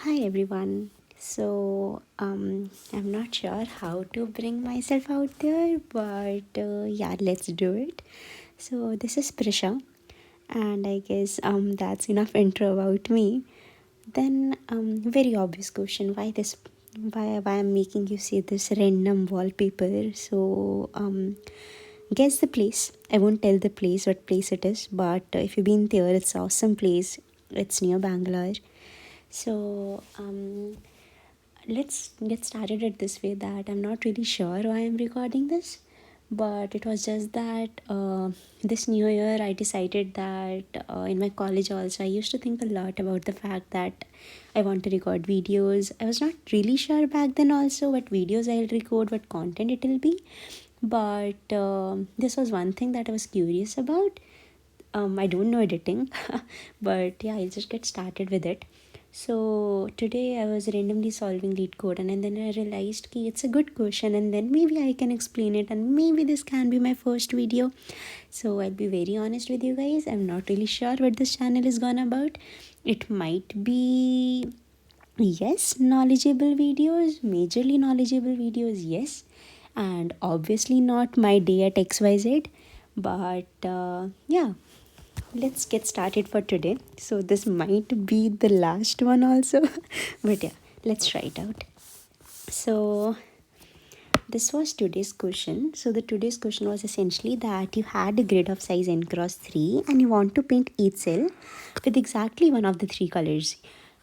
Hi everyone. I'm not sure how to bring myself out there, but yeah, let's do it. So, this is Prisha, and I guess that's enough intro about me. Then, very obvious question: why this? Why I'm making you see this random wallpaper? Guess the place. I won't tell the place what place it is, but if you've been there, it's an awesome place. It's near Bangalore. So let's get started it this way that I'm not really sure why I'm recording this, but it was just that this new year I decided that in my college also I used to think a lot about the fact that I want to record videos. I was not really sure back then also what videos I'll record, what content it will be, but this was one thing that I was curious about. I don't know editing, but yeah, I'll just get started with it. So today I was randomly solving Leetcode, and then I realized कि it's a good question, and then maybe I can explain it, and maybe this can be my first video. So I'll be very honest with you guys. I'm not really sure what this channel is gone about. It might be, yes, knowledgeable videos, majorly knowledgeable videos, yes, and obviously not my day at XYZ, but yeah, let's get started for today. So this might be the last one also, but yeah, let's try it out. So this was today's question. So the today's question was essentially that you had a grid of size n cross 3 and you want to paint each cell with exactly one of the three colors,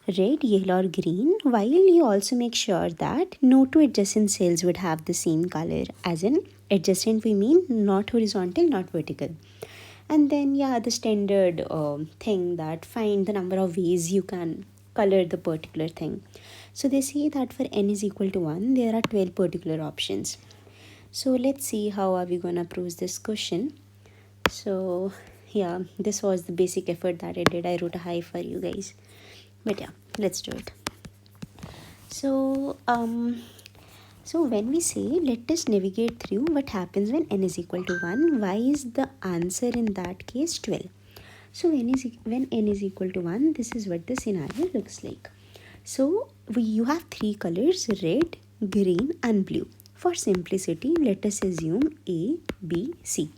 red, yellow or green, while you also make sure that no two adjacent cells would have the same color. As in adjacent we mean not horizontal, not vertical. And then yeah, the standard thing that find the number of ways you can color the particular thing. So they say that for n is equal to 1 there are 12 particular options. So let's see how are we gonna approach this question. So yeah, this was the basic effort that I did. I wrote a high for you guys, but yeah, let's do it. So when we say let us navigate through what happens when n is equal to 1, why is the answer in that case 12? So when n is equal to 1, this is what the scenario looks like. So you have three colors, red, green and blue. For simplicity, let us assume A, B, C.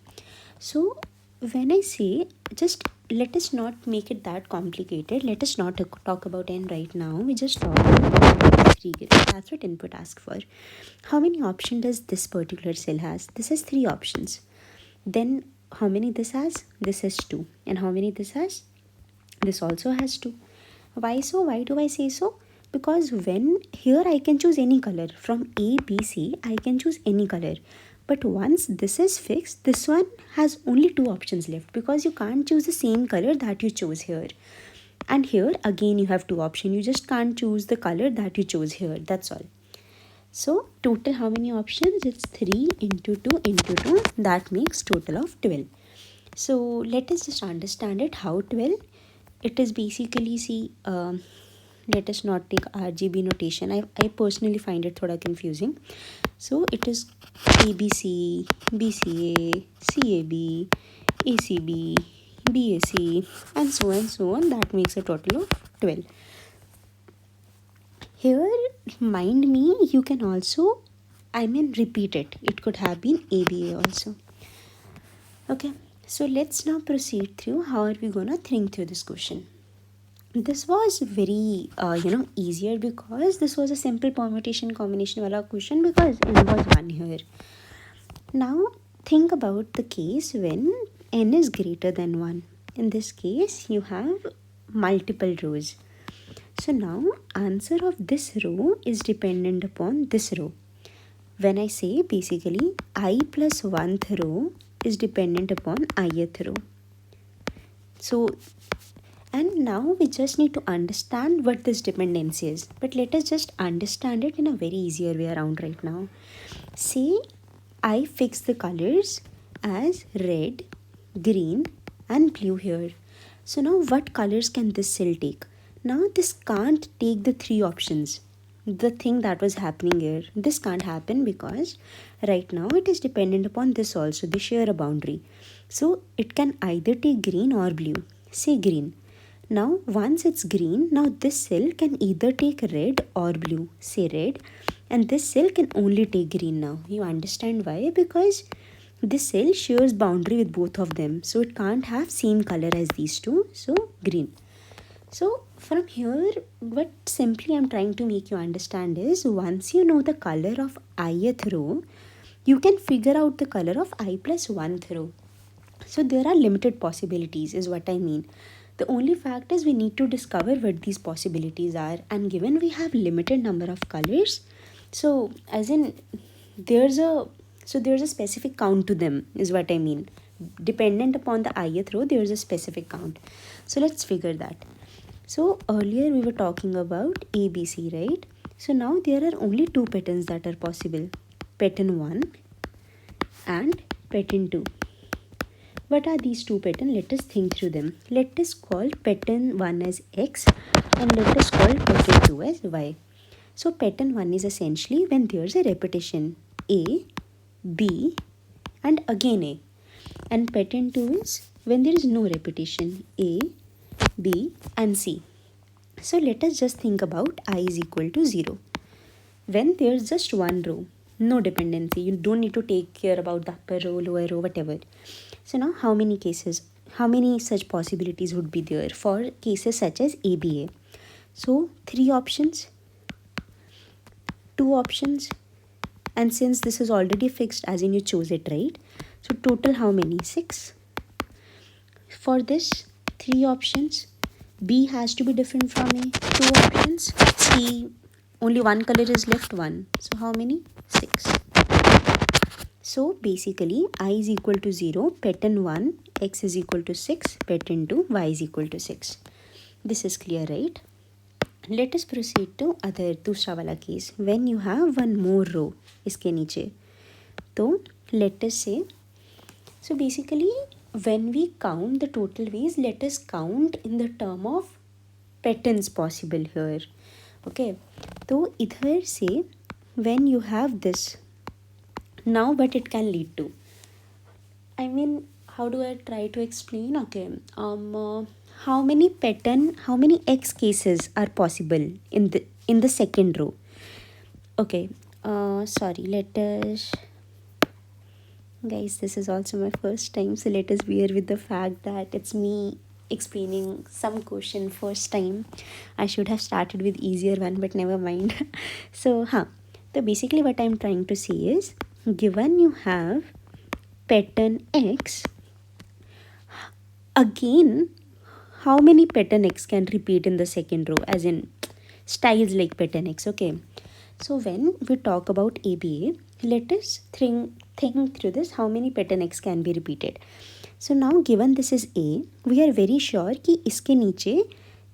So when I say, just let us not make it that complicated. Let us not talk about n right now. We just talk about three grids. That's what input asks for. How many options does this particular cell has? This has three options. Then how many this has? This has two. And how many this has? This also has two. Why so? Why do I say so? Because when here I can choose any color from A, B, C, I can choose any color. But once this is fixed, this one has only two options left because you can't choose the same color that you chose here. And here again you have two options. You just can't choose the color that you chose here. That's all. So total how many options? It's 3 into 2 into 2. That makes total of 12. So let us just understand it. How 12? It is basically, see, let us not take RGB notation. I personally find it thoda confusing. So it is ABC, BCA, CAB, ACB, BAC and so on. That makes a total of 12. Here, mind me, you can also, repeat it. It could have been ABA also. Okay, so let's now proceed through how are we gonna think through this question. This was very easier because this was a simple permutation combination wala question because n was 1 here. Now think about the case when n is greater than 1. In this case you have multiple rows. So now answer of this row is dependent upon this row. When I say basically I plus 1th row is dependent upon ith row. So and now we just need to understand what this dependency is. But let us just understand it in a very easier way around right now. Say I fix the colors as red, green and blue here. So now what colors can this cell take? Now this can't take the three options. The thing that was happening here. This can't happen because right now it is dependent upon this also. They share a boundary. So it can either take green or blue. Say green. Now once it's green, now this cell can either take red or blue, say red, and this cell can only take green. Now you understand why? Because this cell shares boundary with both of them, so it can't have same color as these two, so green. So from here, what simply I'm trying to make you understand is, once you know the color of ith row, you can figure out the color of I plus 1th row. So there are limited possibilities is what I mean. The only fact is we need to discover what these possibilities are, and given we have limited number of colors, so as in there's a specific count to them is what I mean. Dependent upon the ith row, there's a specific count. So let's figure that. So earlier we were talking about ABC, right? So now there are only two patterns that are possible, pattern 1 and pattern 2. What are these two patterns? Let us think through them. Let us call pattern 1 as X and let us call pattern 2 as Y. So pattern 1 is essentially when there's a repetition, A, B and again A. And pattern 2 is when there is no repetition, A, B and C. So let us just think about I is equal to 0. When there's just one row, no dependency, you don't need to take care about the upper row, lower row, whatever. So now how many such possibilities would be there for cases such as ABA? So 3 options, 2 options, and since this is already fixed as in you chose it, right? So total how many? 6. For this 3 options, B has to be different from A. 2 options, C only one color is left, 1. So how many? 6. So basically I is equal to 0, pattern 1, X is equal to 6, pattern 2, Y is equal to 6. This is clear, right? Let us proceed to other दूसरा वाला case. When you have one more row इसके नीचे, तो let us say, so basically when we count the total ways, let us count in the term of patterns possible here. Okay, तो इधर से when you have this, now what it can lead to, I mean, how do I try to explain? Okay, how many X cases are possible in the second row? Okay, sorry, let us, guys, this is also my first time, so let us bear with the fact that it's me explaining some question first time. I should have started with easier one, but never mind. So basically what I'm trying to say is, given you have pattern X, again how many pattern X can repeat in the second row, as in styles like pattern X. Okay, so when we talk about ABA, let us think through this, how many pattern X can be repeated. So now given this is A, we are very sure कि इसके नीचे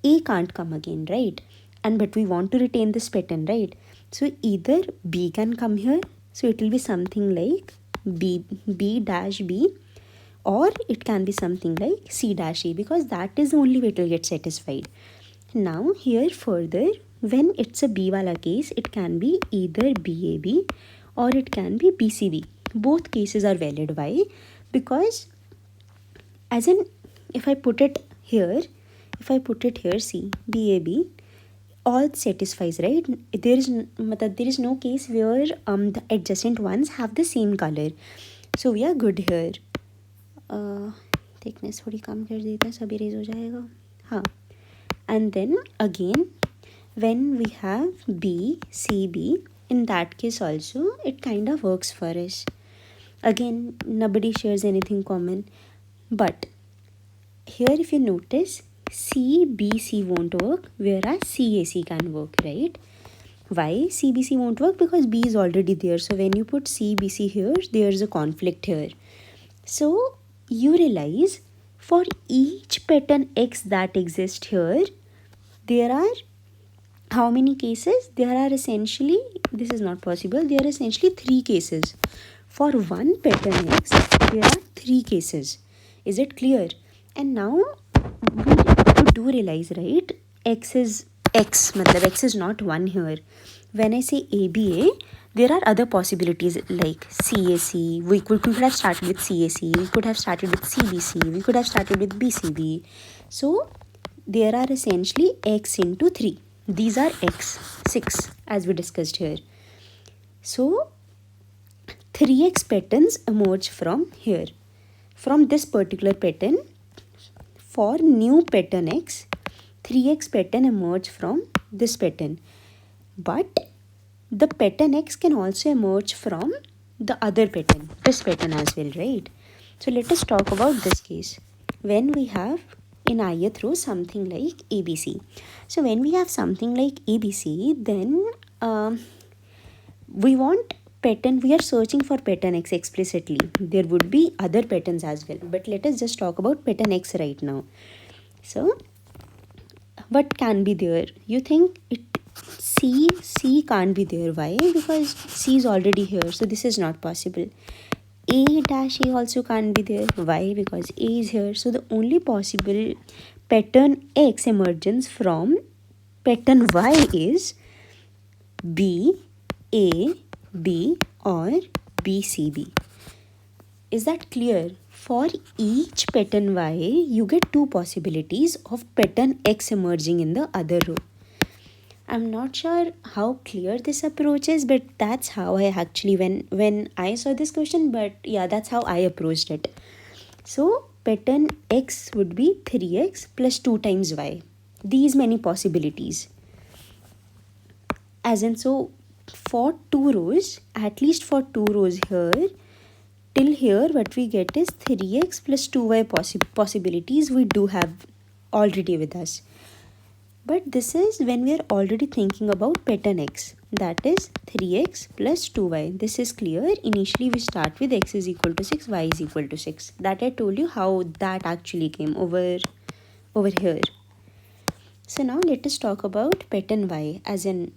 A can't come again, right? And but we want to retain this pattern, right? So either B can come here, so it will be something like B dash B, or it can be something like C dash A, because that is the only way it will get satisfied. Now here further, when it's a B wala case, it can be either BAB or it can be BCB. Both cases are valid. Why? Because as in if I put it here, see, BAB, all satisfies, right? There is no case where the adjacent ones have the same color, so we are good here. Thickness थोड़ी कम कर देता, सब erase हो जाएगा. हाँ, and then again when we have BCB, in that case also it kind of works for us. Again, nobody shares anything common, but here if you notice, CBC won't work, whereas CAC can work, right? Why CBC won't work? Because B is already there, so when you put CBC here, there's a conflict here. So you realize for each pattern X that exists here, there are how many cases? There are essentially, this is not possible, there are essentially 3 cases. For one pattern X, there are 3 cases. Is it clear? And now we do realize, right? X is X, matlab X is not 1 here. When I say ABA, there are other possibilities like CAC. We could have started with CAC. We could have started with CBC. We could have started with BCB. So there are essentially x into 3. These are x, 6 as we discussed here. So 3x patterns emerge from here. From this particular pattern, for new pattern x, 3x pattern emerge from this pattern. But the pattern x can also emerge from the other pattern, this pattern as well, right? So let us talk about this case. When we have in ith row something like ABC. So when we have something like ABC, then we want pattern, we are searching for pattern x explicitly. There would be other patterns as well, but let us just talk about pattern x right now. So what can be there? You think it C can't be there. Why? Because C is already here, so this is not possible. A dash A also can't be there. Why? Because A is here. So the only possible pattern X emergence from pattern Y is B, A, B or B, C, B. Is that clear? For each pattern Y, you get two possibilities of pattern X emerging in the other row. I'm not sure how clear this approach is, but that's how I actually, when I saw this question, but yeah, that's how I approached it. So pattern x would be 3x plus 2 times y. These many possibilities. As in, so for 2 rows, at least for 2 rows here, till here what we get is 3x plus 2y possibilities we do have already with us. But this is when we are already thinking about pattern x, that is 3x plus 2y. This is clear. Initially we start with x is equal to 6, y is equal to 6. That I told you how that actually came over here. So now let us talk about pattern y, as in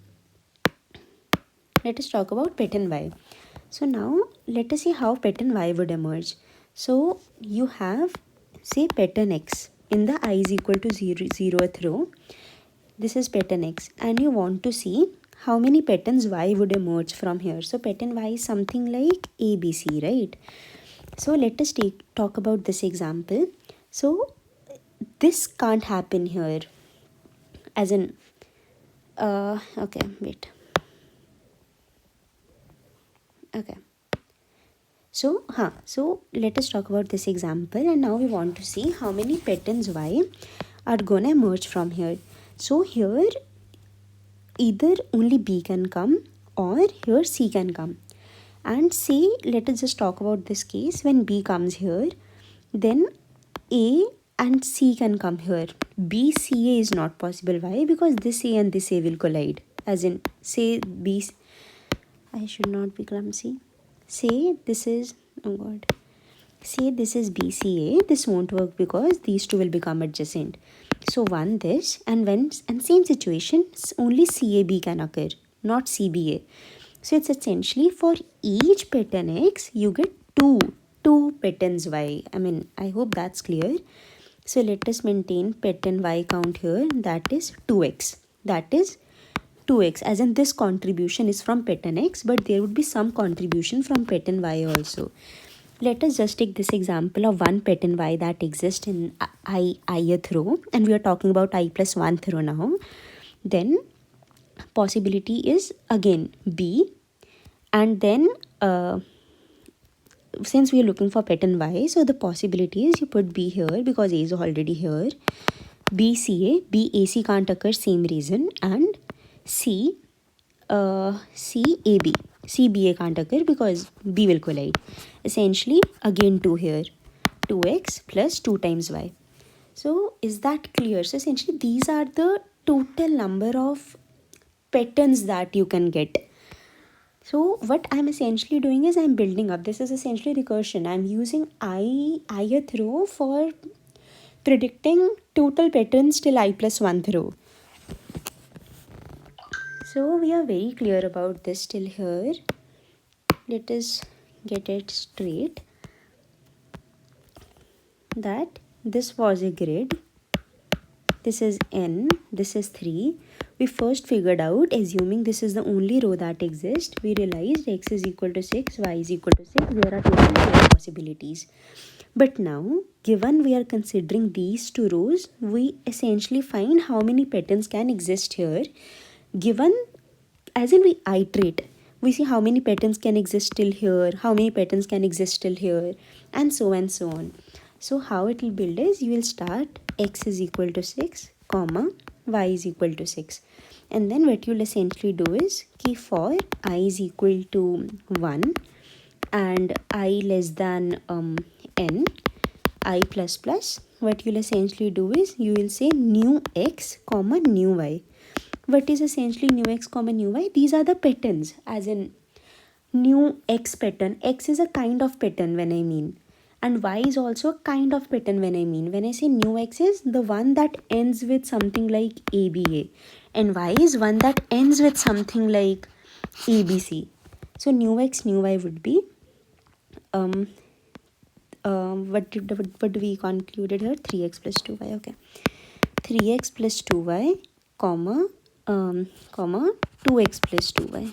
let us talk about pattern y. So now let us see how pattern y would emerge. So you have, say, pattern x in the I is equal to 0th row. This is pattern x, and you want to see how many patterns y would emerge from here. So pattern y is something like ABC, right? So let us talk about this example. So this can't happen here, as in okay, wait. Okay. So let us talk about this example, and now we want to see how many patterns y are gonna emerge from here. So here either only B can come or here C can come. And say, let us just talk about this case. When B comes here, then A and C can come here. B, C, A is not possible. Why? Because this A and this A will collide. As in, say B, I should not be clumsy. Say this is, oh God. Say this is BCA. This won't work because these two will become adjacent. So one this, and same situation, only CAB can occur, not CBA. So it's essentially for each pattern X, you get two patterns Y. I mean, I hope that's clear. So let us maintain pattern Y count here. That is 2x. That is 2x, as in this contribution is from pattern X, but there would be some contribution from pattern Y also. Let us just take this example of one pattern y that exists in ith row, and we are talking about I plus 1th row now. Then possibility is again B, and then since we are looking for pattern y, so the possibility is you put B here because A is already here. BCA, BAC can't occur, same reason, and CAB. CBA can't occur because B will collide. Essentially, again 2 here. 2x plus 2 times y. So, is that clear? So, essentially, these are the total number of patterns that you can get. So, what I'm essentially doing is I'm building up. This is essentially recursion. I'm using ith row for predicting total patterns till I plus 1th row. So we are very clear about this till here. Let us get it straight that this was a grid. This is n, this is 3. We first figured out, assuming this is the only row that exists, we realized x is equal to 6, y is equal to 6. There are total 4 possibilities. But now, given we are considering these two rows, we essentially find how many patterns can exist here. Given, as in we iterate, we see how many patterns can exist till here, how many patterns can exist till here, and so on. So how it will build is, you will start x is equal to 6, comma, y is equal to 6. And then what you'll essentially do is, key for I is equal to 1 and I less than n, I plus plus, what you'll essentially do is, you will say new x comma new y. What is essentially new x comma new y? These are the patterns, as in new x pattern. X is a kind of pattern when I mean, and y is also a kind of pattern when I mean. When I say new x is the one that ends with something like ABA, and y is one that ends with something like ABC. So new x new y would be what do we concluded here? 3x plus 2y. Okay, 3x plus 2y comma 2x plus 2y,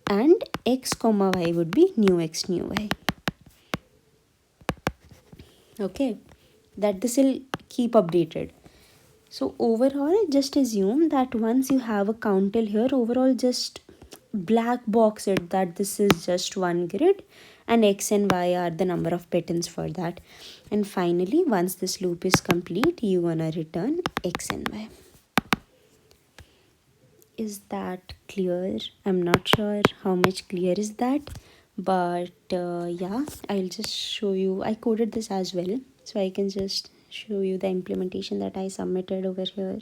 and x comma y would be new x new y. Okay, that this will keep updated. So overall, just assume that once you have a counter here, overall just black box it that this is just one grid and x and y are the number of patterns for that. And finally, once this loop is complete, you gonna return x and y. Is that clear? I'm not sure how much clear is that, but yeah, I'll just show you. I coded this as well, so I can just show you the implementation that I submitted over here.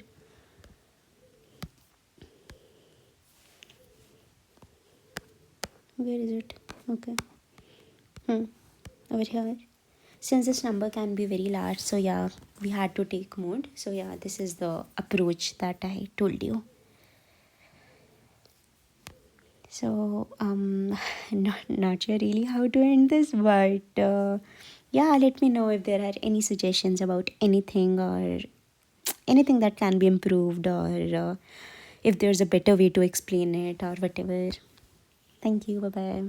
Where is it? Okay. Over here. Since this number can be very large, so yeah, we had to take mode. So yeah, this is the approach that I told you. So not sure really how to end this, but yeah, let me know if there are any suggestions about anything or anything that can be improved, or if there's a better way to explain it or whatever. Thank you. Bye bye.